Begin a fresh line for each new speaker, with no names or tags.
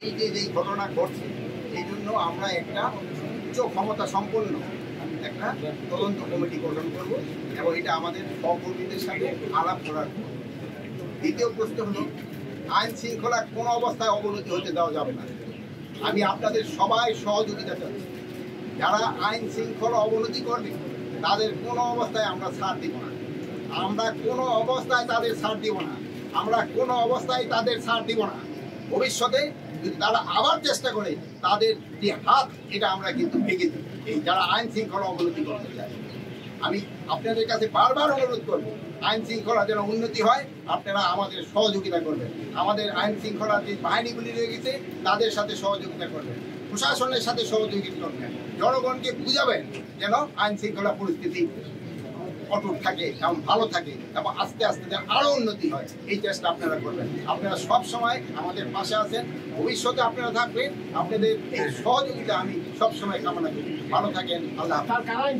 এই যে যেই ঘটনা ঘটছে এই জন্য আমরা একটা উচ্চ ক্ষমতা সম্পন্ন একটা তদন্ত কমিটি গঠন করব এবং এটা আমাদের সহকর্মীদের সাথে আলাপ করার। দ্বিতীয় প্রশ্ন হলো, আইন শৃঙ্খলা কোনো অবস্থায় অবনতি হতে দেওয়া যাবে না। আমি আপনাদের সবাই সহযোগিতা চাচ্ছি। যারা আইন শৃঙ্খলা অবনতি করবে তাদের কোনো অবস্থায় আমরা ছাড় দিব না। আমরা কোনো অবস্থায় তাদের ছাড় দিব না। আমরা কোনো অবস্থায় তাদের ছাড় দিব না। ভবিষ্যতে যদি তারা আবার চেষ্টা করে তাদের যে হাত, এটা আমরা কিন্তু ভেঙে দিই। এই যারা আইন শৃঙ্খলা অবনতি করতে চায়, আমি আপনাদের কাছে বারবার অনুরোধ করব, আইন শৃঙ্খলা যেন উন্নতি হয়, আপনারা আমাদের সহযোগিতা করবেন। আমাদের আইন শৃঙ্খলার যে বাহিনীগুলি রয়ে গেছে তাদের সাথে সহযোগিতা করবেন, প্রশাসনের সাথে সহযোগিতা করবেন, জনগণকে বুঝাবেন যেন আইন শৃঙ্খলা পরিস্থিতি অটুট থাকে এবং ভালো থাকে এবং আস্তে আস্তে যেন আরো উন্নতি হয়, এই চেষ্টা আপনারা করবেন। আপনারা সব সময় আমাদের পাশে আছেন, ভবিষ্যতে আপনারা থাকবেন। আপনাদের এই সহযোগিতা আমি সব সময় কামনা করি। ভালো থাকেন। আল্লাহ হাফেজ।